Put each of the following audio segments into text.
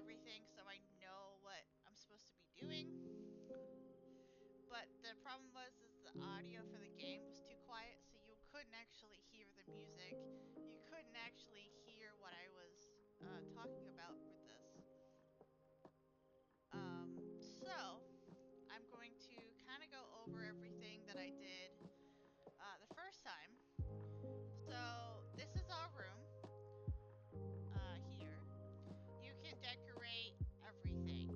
everything so I know what I'm supposed to be doing. But the problem was is the audio for the game was too quiet, so you couldn't actually hear the music. You couldn't actually hear what I was talking about with this. So I'm going to kind of go over everything that I did the first time. So this is our room here. You can decorate everything.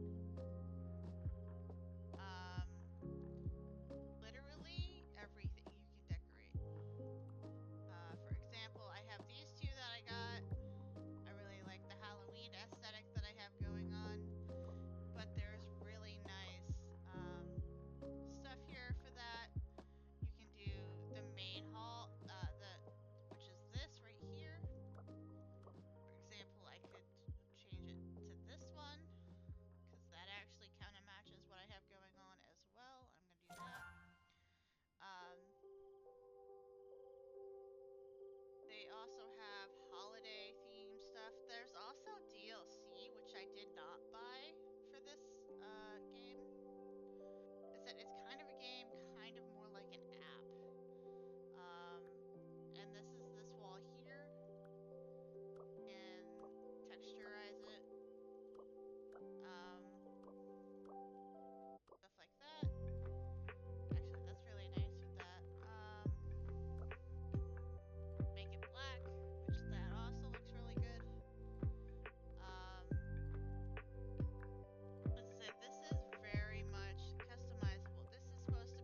Literally everything you can decorate. For example, I have these two that I got. I really like the Halloween aesthetic that I have going on, but there's really nice stuff here for that. You can do the main hall, which is this right here. For example, I could change it to this one, because that actually kind of matches what I have going on as well. I'm going to do that. They also have holiday themed stuff. There's also DLC, which I did not buy for this game. It's kind of a game, kind of more like an app. And this is this wall here. And texturize it. Stuff like that. Actually, that's really nice with that. Make it black, which that also looks really good. As I said, this is very much customizable. This is supposed to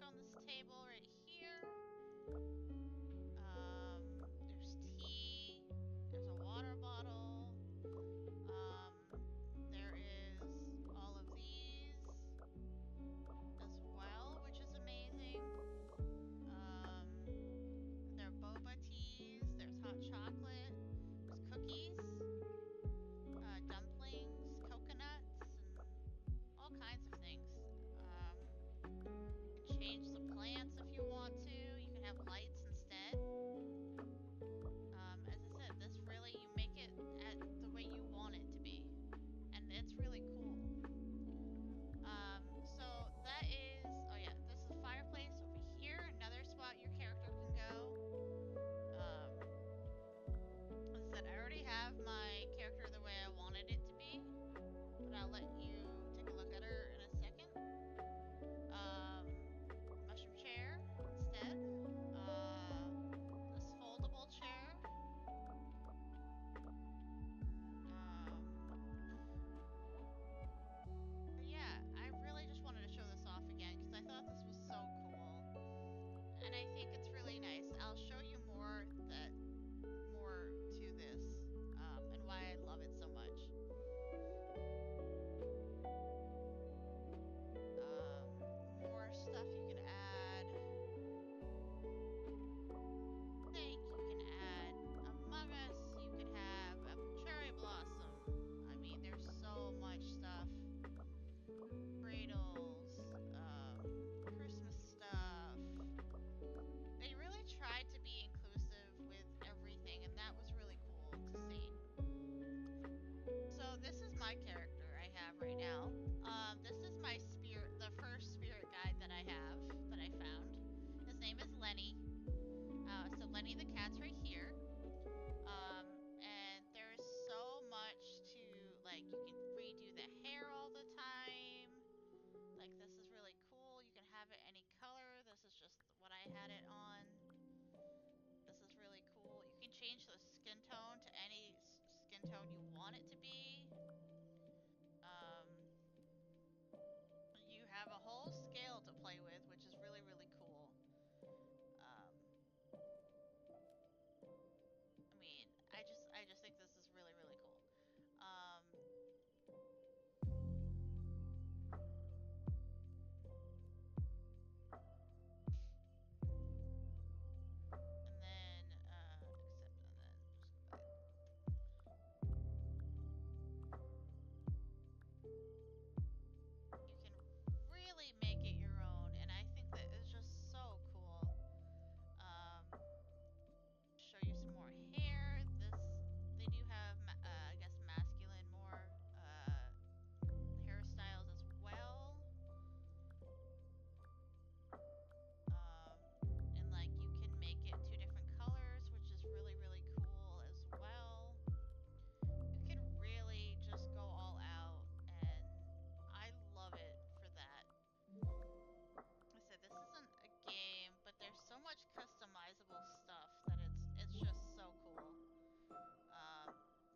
on this table right here. There's tea. There's a water bottle. There is all of these as well, which is amazing. There are boba teas. There's hot chocolate. There's cookies, dumplings, coconuts, and all kinds of things. You can change the plants if you want to. You can have lights instead. As I said, this really, you make it at the way you want it to be. And it's really cool. So that is, oh yeah, this is a fireplace over here. Another spot your character can go. As I said, I already have my character the way I wanted it to be. But I'll let you take a look at her in a second. Mushroom chair instead. This foldable chair. But yeah, I really just wanted to show this off again because I thought this was so cool. And I think it's really nice. I'll show you more to this and why I love it so much. More stuff you can add. Snake, you can add Among Us, you could have a cherry blossom. I mean, there's so much stuff. Cradles, Christmas stuff. They really tried to be inclusive with everything, and that was really cool to see. So this is my character I have right now. This is my spirit, the first spirit guide that I have, that I found. His name is Lenny. So Lenny the cat's right here. And there's so much to, like, you can redo the hair all the time. Like, this is really cool. You can have it any color. This is just what I had it on. This is really cool. You can change the skin tone to any skin tone you want it to be. You have a whole scale to play with, which is really, really cool. I mean, I just think this is really, really cool. And then, accept, and then just go back. You can really make it your own, and I think that it's just so cool. Show you some more hair. They do have, I guess, masculine more hairstyles as well. And like you can make it two different colors, which is really, really cool as well. You can really just go all out, and I love it for that. I said this isn't a game, but there's so much customizable stuff that it's just so cool.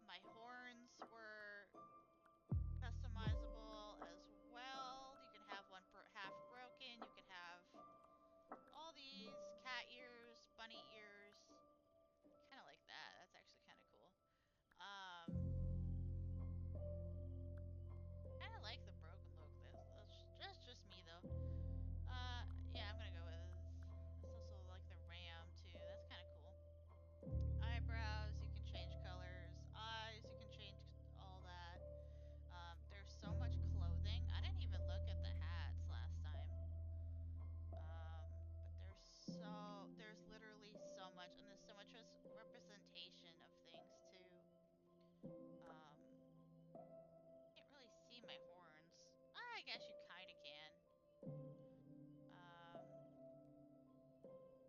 My horns were customizable as well. You can have one half broken. You can have all these cat ears, bunny ears. Kind of like that. That's actually kind of cool. Kind of like the broken look. That's just me though. Yeah, I'm gonna go with. It's also like the ram too. That's kind of cool. Eyebrows, you can change colors. Eyes, you can change all that. There's so much clothing. I didn't even look at the hats last time. But there's literally so much, and there's so much representation of things too. Can't really see my horns. I guess you kinda can. Um,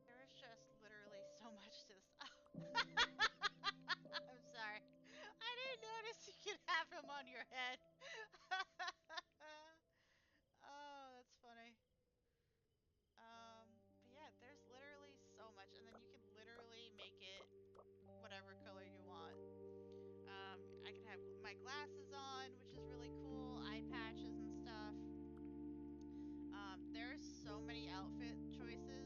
there's just literally so much to this. I'm sorry. I didn't notice you could have him on your head. Oh, that's funny. But yeah, there's literally so much, and then you can literally make it whatever color you want. I can have my glasses on, which is really cool, eye patches and stuff. There's so so many outfit choices.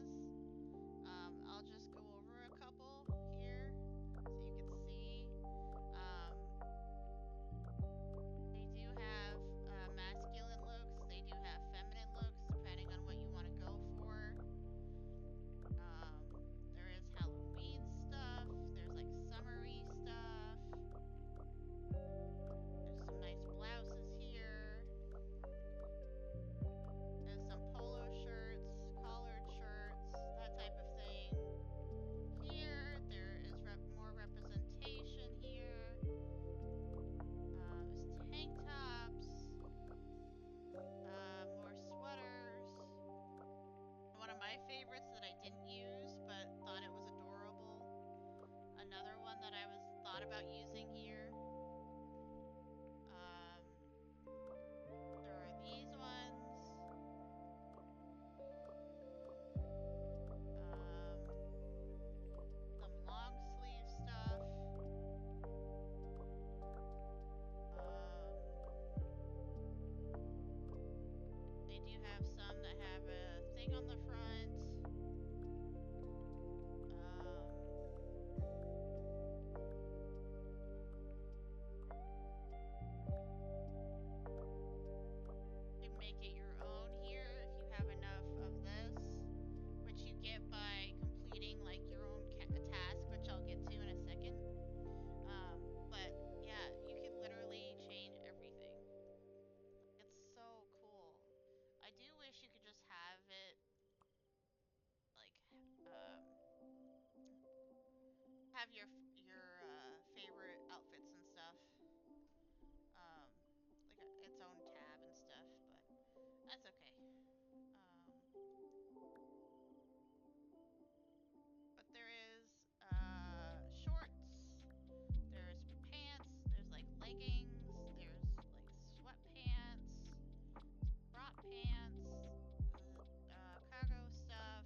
I'll just go over a couple here so you can see. They do have masculine looks. They do have feminine looks, depending on what you want to go for. There is Halloween stuff. There's like summery stuff. There's some nice blouses here. There's some polo shirts, collared shirts, that type of thing. Here, there is more representation here. There's tank tops, more sweaters. One of my favorites that I didn't use but thought it was adorable. Another one that I was thought about using here. There are these ones. Some long sleeve stuff. They do have some that have a thing on the front. You can make it your own here if you have enough of this, which you get by completing like your own task, which I'll get to in a second. But yeah, you can literally change everything. It's so cool. I do wish you could just have it like have your favorite outfits and stuff. Um, like its own tab and stuff, but that's okay. But there is shorts. There's pants. There's like leggings. There's like sweatpants, crop pants, cargo stuff.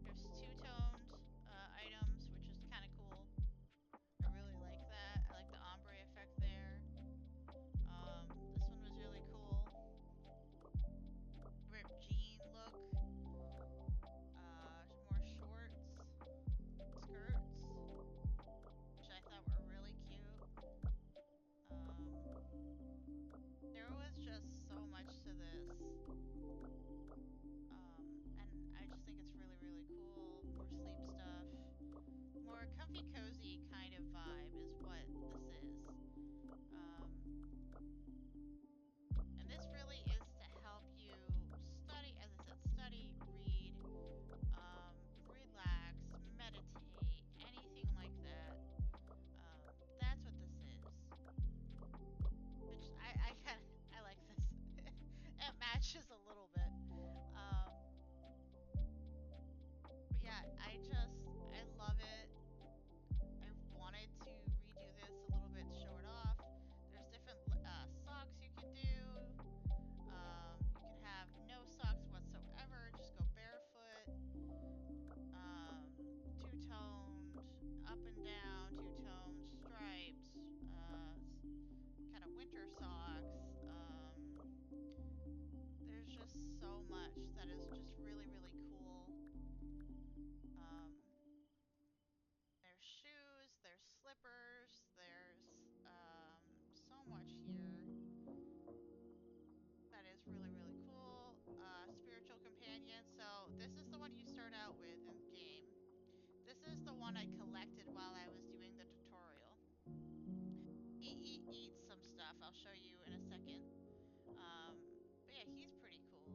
There's two-toned items, which is kind of cool. I really like that. I like the ombre effect there. This one was really cool. Ripped jean look. More shorts, skirts, which I thought were really cute. There was just so much to this. And I just think it's really, really cool. More sleep stuff. More comfy, cozy kind of vibe is what this is. And this really is to help you study, as I said, study, read, relax, meditate, anything like that. That's what this is. Which I like this. It matches a little bit. But yeah, I love it. I wanted to redo this a little bit to show it off. There's different socks you can do. You can have no socks whatsoever, just go barefoot. Two-toned, up and down, two-toned, striped, kind of winter socks. There's just so much that is just really, really cool. There's shoes, there's slippers, there's so much here that is really, really cool. Spiritual companion. So this is the one you start out with in the game. This is the one I collected while I was doing the tutorial. He eats some stuff. I'll show you in a second. But yeah, he's pretty cool.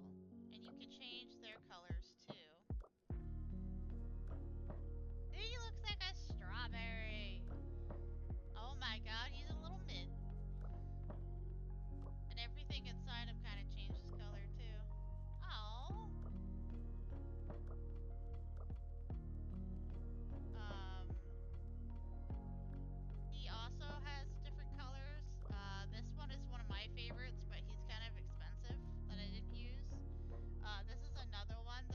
And you can change their colors too. He looks like a strawberry. Oh my god, he's a little mint. And everything inside him kind of changes color too. Oh. He also has different colors. This one is one of my favorites, but he's kind of expensive that I didn't use. This is another one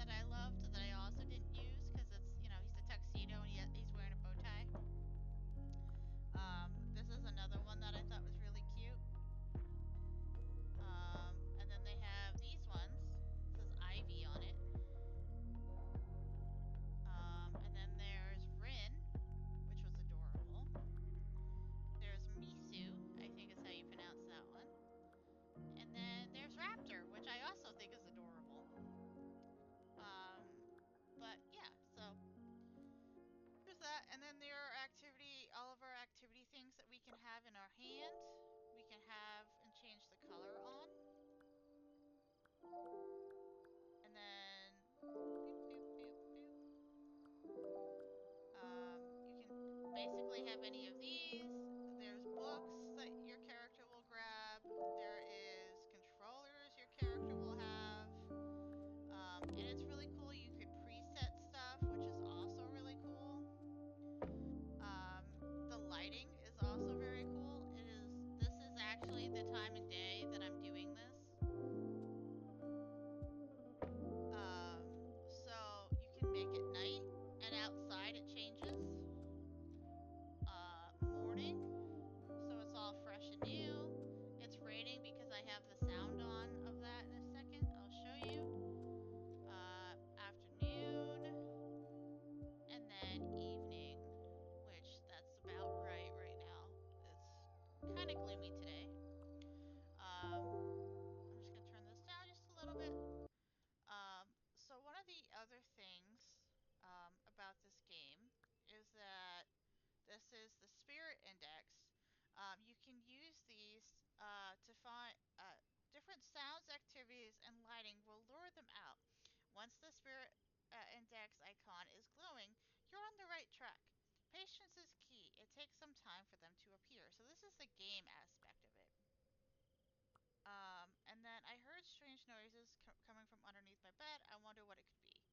And then there are all of our activity things that we can have in our hand. We can have and change the color on. And then, boop, boop, boop, boop. You can basically have any of these. There's books that your character will grab. There is controllers your character will have. And it's really cool. You could preset stuff, which is also really cool. The lighting is also very cool. This is actually the time and day that I'm doing this. So you can make it night, and outside it changes. Morning, so it's all fresh and new. It's raining because I have the sound on of that in a second. I'll show you. Afternoon, and then evening, which that's about right now. It's kind of gloomy today. I'm just gonna turn this down just a little bit. So one of the other things about this game is that this is the spirit index. You can use these to find different sounds, activities, and lighting will lure them out. Once the spirit index icon is glowing, you're on the right track. Patience is key. It takes some time for them to appear. So this is the game aspect of it. And then I heard strange noises coming from underneath my bed. I wonder what it could be.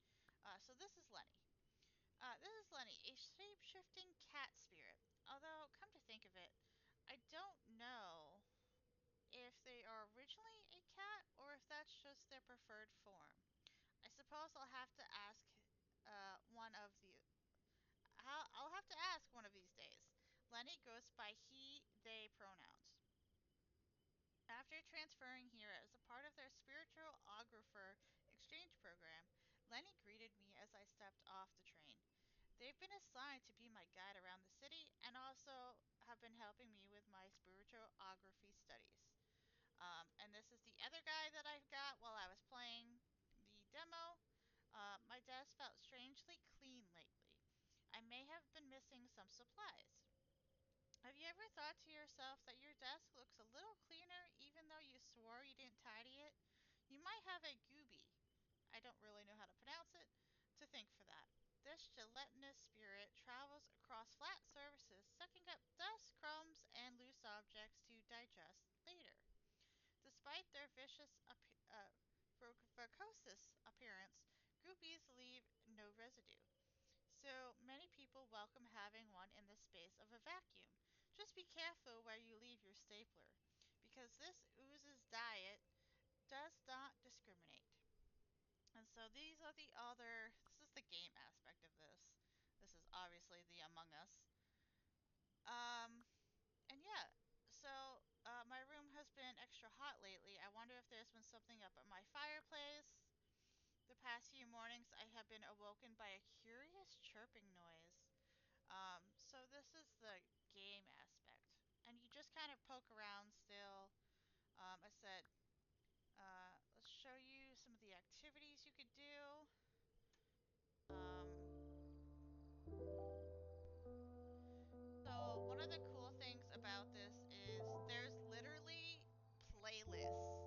So this is Lenny. This is Lenny, a shape-shifting cat spirit. Although, come to think of it, I don't know if they are originally a cat or if that's just their preferred form. I suppose I'll have to ask one of the. I'll have to ask one of these days. Lenny goes by he, they pronouns. After transferring here as a part of their spiritualographer exchange program, Lenny greeted me as I stepped off the train. They've been assigned to be my guide around the city and also have been helping me with my spiritualography studies. And this is the other guy that I got while I was playing the demo. My desk felt strangely clean lately. I may have been missing some supplies. Have you ever thought to yourself that your desk looks a little cleaner even though you swore you didn't tidy it? You might have a gooby, I don't really know how to pronounce it, to thank for that. This gelatinous spirit travels across flat surfaces, sucking up dust, crumbs, and loose objects to digest later. Despite their vicious, precocious appearance, goobies leave no residue. So many people welcome having one in the space of a vacuum. Just be careful where you leave your stapler, because this ooze's diet does not discriminate. And so these are the other. This is the game aspect of this. This is obviously the Among Us. Um, and yeah, so my room has been extra hot lately. I wonder if there's been something up at my fireplace. The past few mornings, I have been awoken by a curious chirping noise. So this is the game aspect, and you just kind of poke around still. I said, let's show you some of the activities you could do. Um, so one of the cool things about this is there's literally playlists.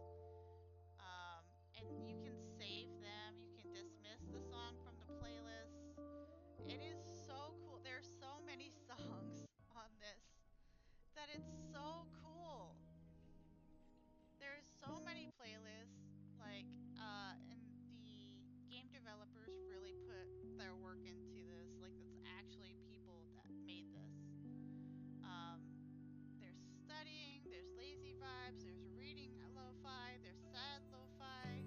And you can save them. You can dismiss the song from the playlist. It is so cool. There's so many songs on this that it's so cool. There's so many playlists, and the game developers really put their work into this. Like, it's actually people that made this. Um, there's studying, there's lazy vibes, there's reading lo-fi, there's sad lo-fi.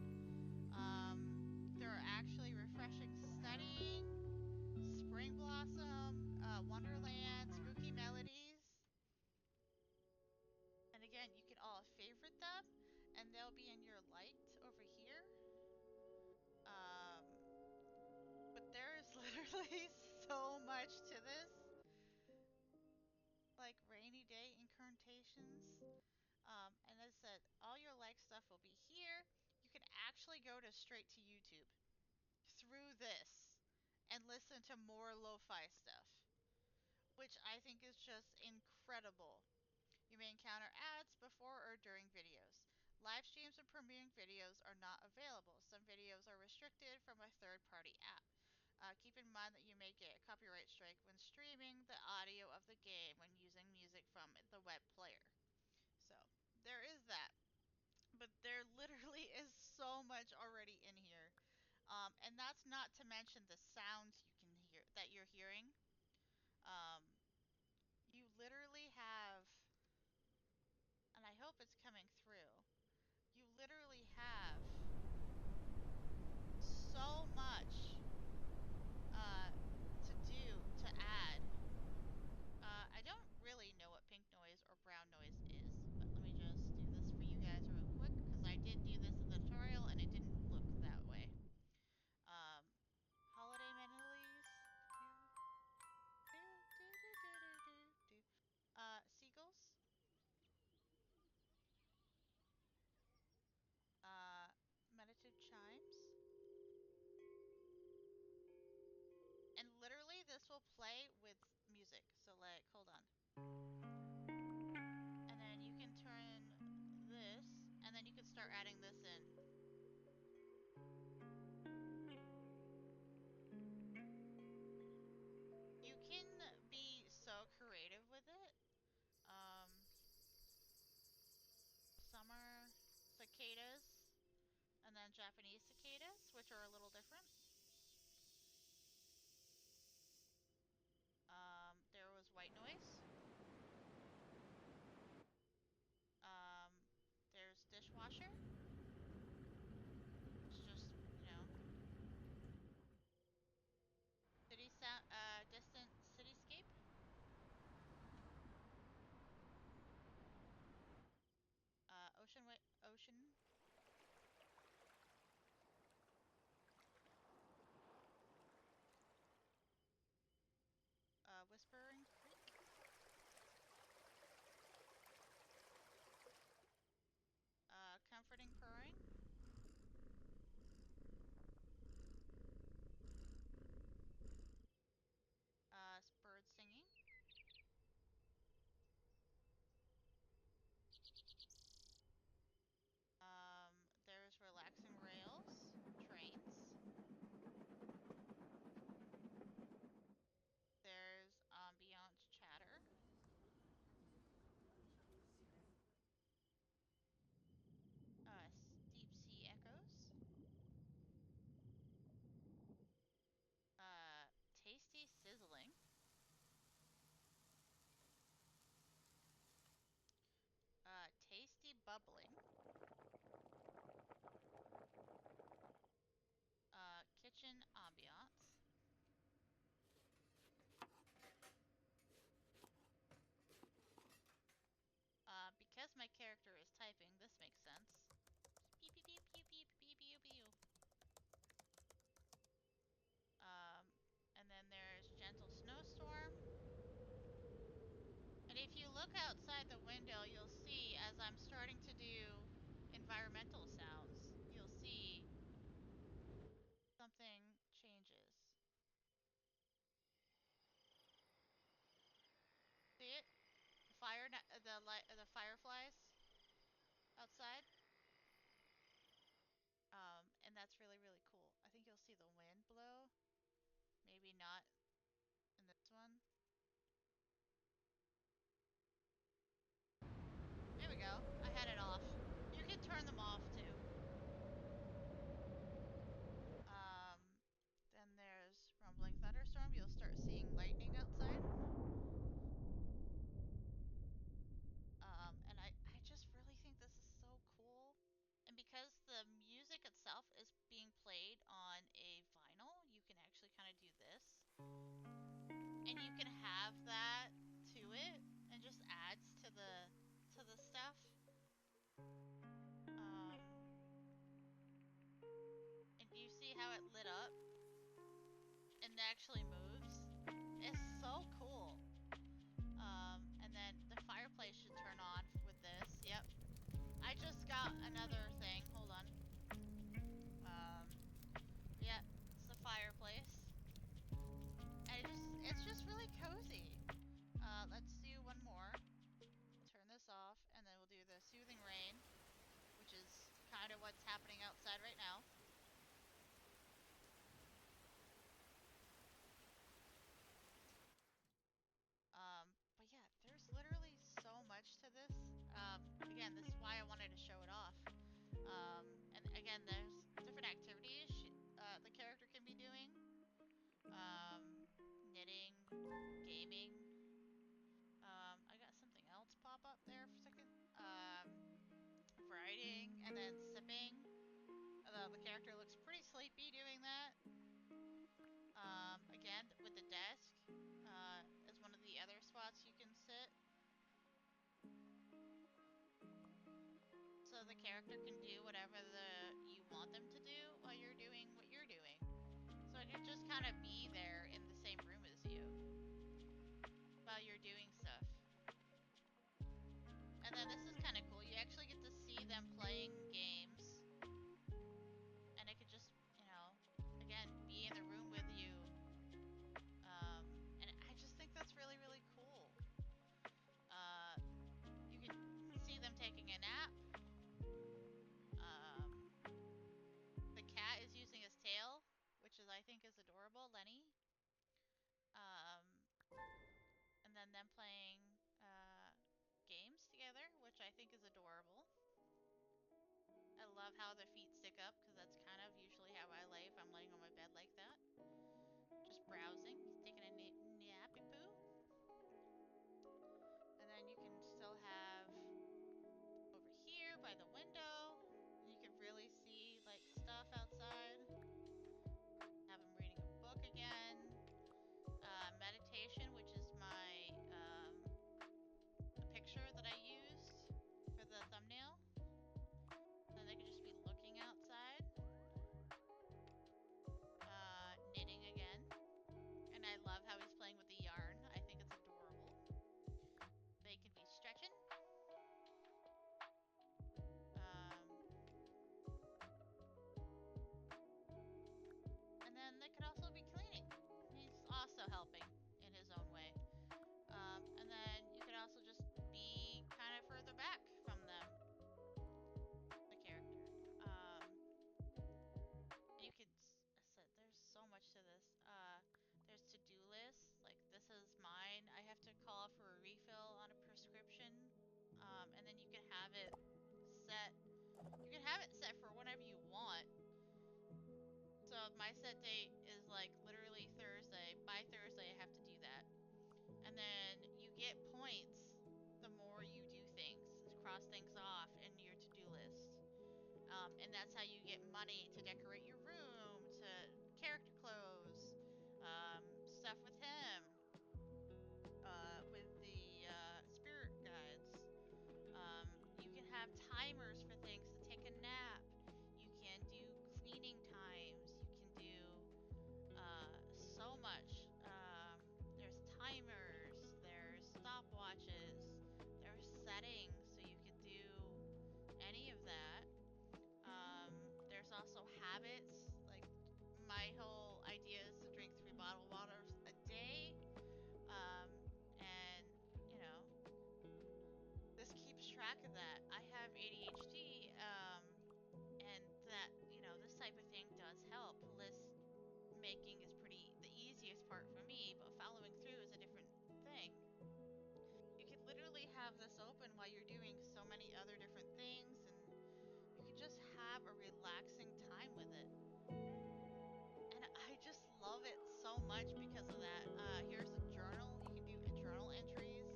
There are actually refreshing studying, spring blossom, wonderland, spooky melodies. And again, you can all favorite them, and they'll be in your liked over here. Um, but there's literally so much to this, like rainy day incantations. And as I said, all your like stuff will be here. You can actually go to straight to YouTube through this and listen to more lo-fi stuff. which I think is just incredible. You may encounter ads before or during videos. Live streams and premiering videos are not available. Some videos are restricted from a third-party app. Keep in mind that you may get a copyright strike when streaming the audio of the game when using music from the web player. So, there is that. But there literally is so much already in here. And that's not to mention the sounds you can hear that you're hearing. Um, you literally have, and I hope it's coming through. You literally have so much to do to add. I don't really know what pink noise or brown noise is, but let me just do this for you guys real quick because I did do this in the tutorial and it didn't look that way. Holiday melodies. Seagulls. Uh, Meditative chimes. And literally, this will play with music. So, like, hold on. And then you can turn this, and then you can start adding this in. You can be so creative with it. Summer cicadas, and then Japanese cicadas, which are a little different. There was white noise. There's dishwasher. It's just, city sound, distant cityscape. Ocean. Whispering Creek. Comforting purring. Bird singing. There's relaxing rails, trains. There's ambient chatter. Deep sea echoes. Tasty sizzling. Tasty bubbling. Kitchen ambiance. Because my character is typing, this makes sense. Beep beep beep beep beep beep beep beep. And then there's gentle snowstorm. And if you look outside the window, you'll see as I'm starting to do environmental sounds, you'll see something changes. See it? The fireflies outside. And that's really, really cool. I think you'll see the wind blow. Maybe not in this one. There we go. I had it off. You can turn them off too. Then there's rumbling thunderstorm. You'll start seeing lightning outside. And I just really think this is so cool. And because the music itself is being played on a vinyl, you can actually kind of do this. And you can have that to it and just adds to the stuff. And you see how it lit up and actually moves? It's so cool. And then the fireplace should turn on with this. Yep. I just got another thing. Hold on. Yeah, it's the fireplace. And it's just really cozy. happening outside right now. But yeah, there's literally so much to this. Again, this is why I wanted to show it off. And again, there's different activities the character can be doing. Knitting, gaming. I got something else pop up there for a second. Writing and then sipping. Although the character looks pretty sleepy doing that. Again, with the desk, is one of the other spots you can sit. So the character can do whatever you want them to do while you're doing what you're doing. So I can just kind of be there in the same room as you while you're doing stuff. And then this is kind of cool. You actually get to see them playing games. And I could just, again, be in the room with you. And I just think that's really, really cool. You can see them taking a nap. The cat is using his tail, which I think is adorable, Lenny. And then them playing games together, which I think is adorable. I love how their feet stick up, because that's kind of usually how I lay if I'm laying on my bed like that. Just browsing, taking a nappy poo. And then you can still have over here by the window, you can really see like stuff outside. Have him reading a book again. Meditation, which is my picture that I used for the thumbnail. Then they could just be looking outside. Knitting again. And I love how he's playing with the yarn. I think it's adorable. They can be stretching. And then they could also be cleaning. He's also helping in his own way. And then you could also just be kind of further back from them, the character. You could, there's so much to this. There's to-do lists, like this is mine. I have to call for a refill on a prescription. And then you can have it set. You can have it set for whenever you want. So my set date is like literally Thursday. By Thursday I have to do that. And then you get points the more you do things, cross things off in your to-do list. And that's how you get money to decorate your room, to character clothes, stuff with him, with the spirit guides. You can have timers for things to take a nap. You can do cleaning times. You can do so much. There's timers, there's stopwatches, there's settings, so you can do any of that. There's also habits, like my whole idea is to drink 3 bottled waters a day. And, this keeps track of that. I have ADHD, and that, this type of thing does help. List making is the easiest part for me, but following through is a different thing. You could literally have this open while you're doing so many other different things, and you could just have a relaxing time with it. And I just love it so much because of that. Here's a journal. You can do journal entries.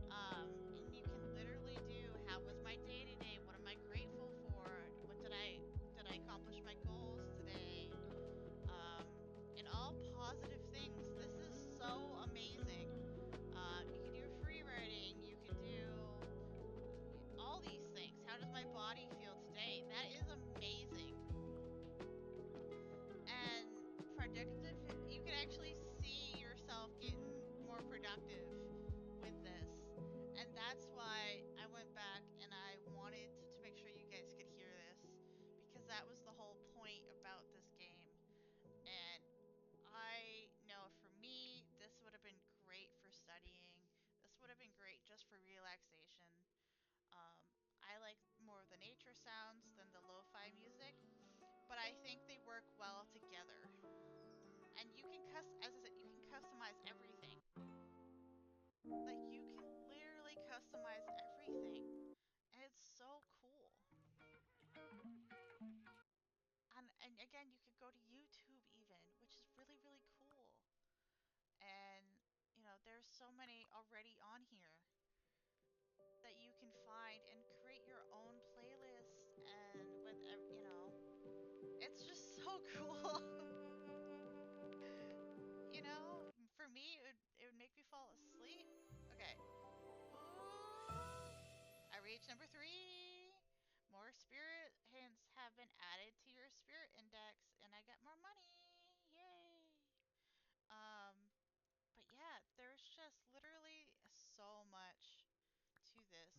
And you can literally do, how was my day today? What am I grateful for? Did I accomplish my goals today? And all positive things. This is so amazing. You can do free writing. You can do all these things. How does my body feel today? That is amazing. And predictive, you can actually I think they work well together. And you can as I said, you can customize everything. Like you can literally customize everything. And it's so cool. And again, you could go to YouTube even, which is really really cool. And there's so many already on here that you can find and create your own playlist and it's just so cool. For me it would make me fall asleep. Okay. Ooh, I reached number 3. More spirit hints have been added to your spirit index and I got more money. Yay. Um but yeah, there's just literally so much to this.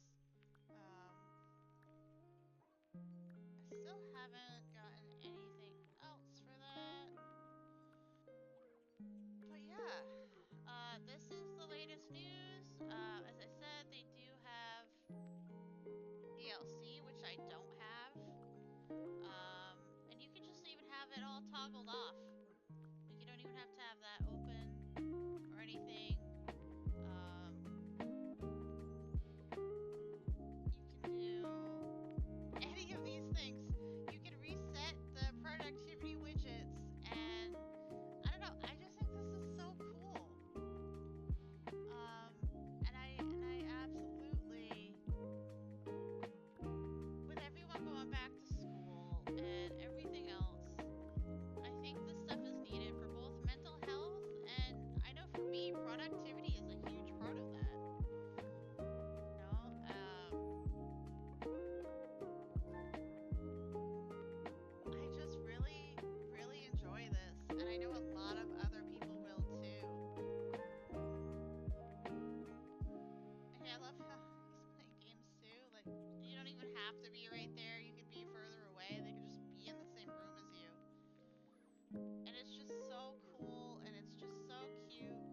I still haven't gotten anything else for that. But yeah, this is the latest news. As I said, they do have DLC, which I don't have. And you can just even have it all toggled off. Like you don't even have to have that open or anything. Um, you can do any of these things. You can reset the productivity widgets, and I don't know. I just think this is so cool. And I absolutely, with everyone going back to school and everything else, I think this stuff is needed for both mental health and I know for me, productivity is a huge part of that. You know, I just really, really enjoy this, and I know a lot of other people will too. Hey, I love how he's playing games too. Like, you don't even have to be right there. You could be further away. They could just be in the same room as you. And it's just so cool, and it's just so cute.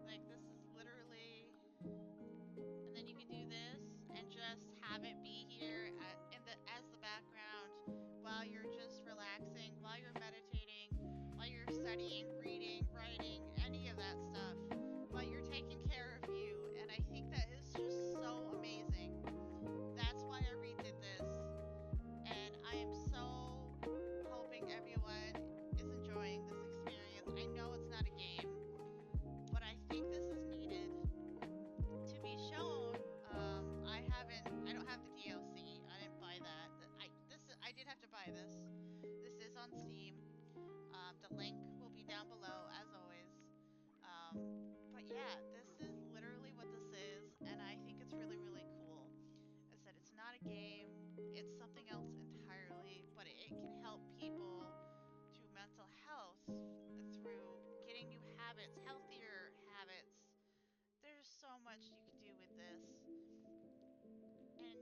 Like, this is literally. And then you can do this and just have it be here as the background while you're just relaxing, while you're meditating, while you're studying, reading, writing, any of that stuff, while you're taking care of you. And I think that is just so amazing. That's why I redid this. And I am so hoping everyone is enjoying this experience. I know it's not a game, but I think this is needed to be shown. I don't have the DLC. I didn't buy that. I did have to buy this. This is on Steam. The link will be down below as always. Um, but yeah, this is literally what this is, and I think it's really really cool. As I said, it's not a game. It's something else entirely, but it can help people through mental health, through getting new habits, healthier habits. There's so much you can do with this, and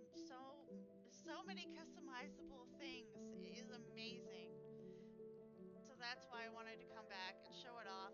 so many customizable things. It is amazing. So that's why I wanted to come back and show it off